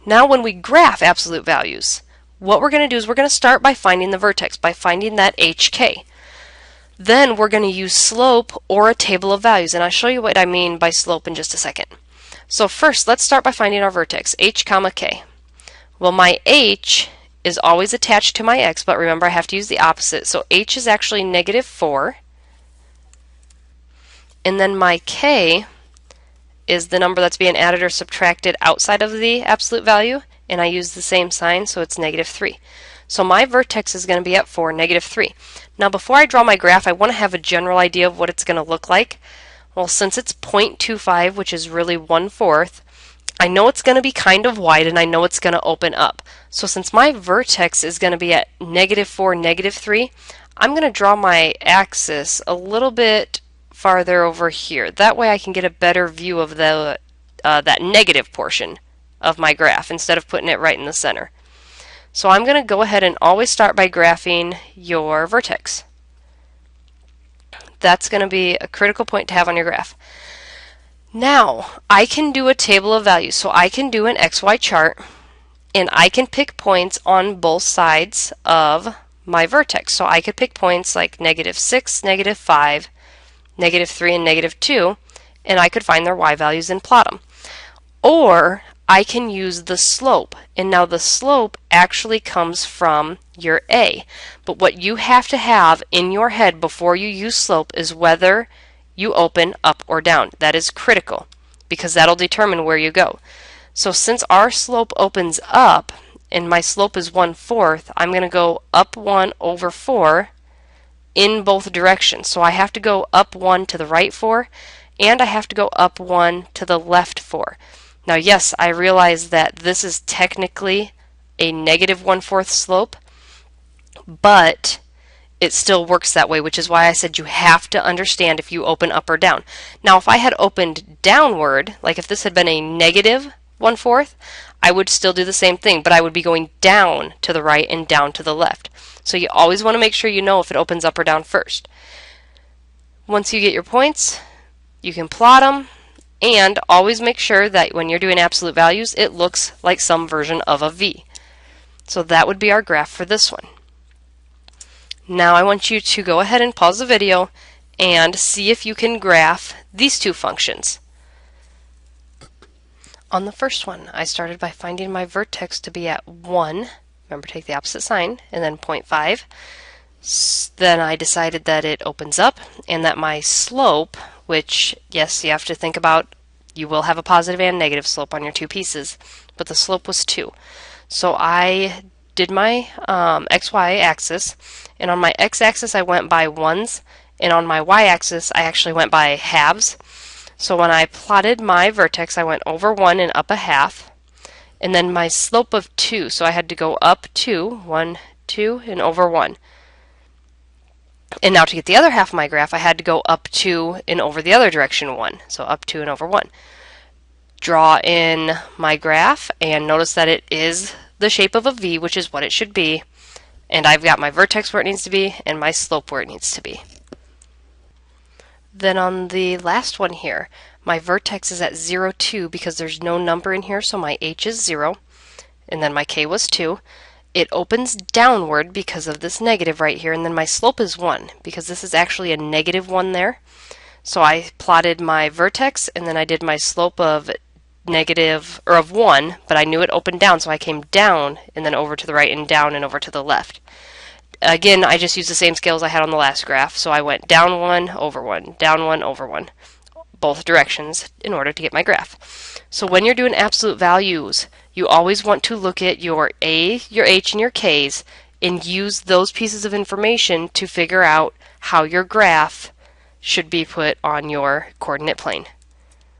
Now when we graph absolute values, what we're going to do is we're going to start by finding the vertex, by finding that HK. Then we're going to use slope or a table of values, and I'll show you what I mean by slope in just a second. So first, let's start by finding our vertex, h comma k. Well, my h is always attached to my x, but remember I have to use the opposite. So h is actually -4, and then my k is the number that's being added or subtracted outside of the absolute value, and I use the same sign, so it's -3. So my vertex is going to be at 4, -3. Now before I draw my graph, I want to have a general idea of what it's going to look like. Well, since it's 0.25, which is really 1/4, I know it's going to be kind of wide, and I know it's going to open up. So since my vertex is going to be at -4, -3, I'm going to draw my axis a little bit farther over here. That way I can get a better view of the that negative portion of my graph instead of putting it right in the center. So I'm going to go ahead and always start by graphing your vertex. That's going to be a critical point to have on your graph. Now I can do a table of values, so I can do an XY chart, and I can pick points on both sides of my vertex. So I could pick points like -6, -5, -3, and -2, and I could find their y values and plot them. Or I can use the slope, and now the slope actually comes from your a. But what you have to have in your head before you use slope is whether you open up or down. That is critical because that'll determine where you go. So since our slope opens up and my slope is 1/4, I'm going to go up 1/4 in both directions. So I have to go up 1 to the right 4, and I have to go up 1 to the left 4. Now yes, I realize that this is technically a -1/4 slope, but it still works that way, which is why I said you have to understand if you open up or down. Now if I had opened downward, like if this had been a -1/4, I would still do the same thing, but I would be going down to the right and down to the left. So you always want to make sure you know if it opens up or down first. Once you get your points, you can plot them, and always make sure that when you're doing absolute values, it looks like some version of a V. So that would be our graph for this one. Now I want you to go ahead and pause the video and see if you can graph these two functions. On the first one, I started by finding my vertex to be at 1. Remember, take the opposite sign, and then 0.5. Then I decided that it opens up and that my slope, which, yes, you have to think about, you will have a positive and negative slope on your two pieces, but the slope was 2. So I did my XY axis, and on my x-axis I went by ones, and on my y-axis I actually went by halves. So when I plotted my vertex, I went over 1 and up a half, and then my slope of 2, so I had to go up 2, 1, 2, and over 1. And now to get the other half of my graph, I had to go up 2 and over the other direction 1, so up 2 and over 1. Draw in my graph, and notice that it is the shape of a V, which is what it should be, and I've got my vertex where it needs to be and my slope where it needs to be. Then on the last one here, my vertex is at 0, 2 because there's no number in here, so my h is 0, and then my k was 2. It opens downward because of this negative right here, and then my slope is 1 because this is actually a -1 there. So I plotted my vertex, and then I did my slope of of 1, but I knew it opened down, so I came down and then over to the right and down and over to the left. Again, I just used the same scales I had on the last graph, so I went down 1, over 1, down 1, over 1, both directions in order to get my graph. So when you're doing absolute values, you always want to look at your A, your H, and your Ks and use those pieces of information to figure out how your graph should be put on your coordinate plane.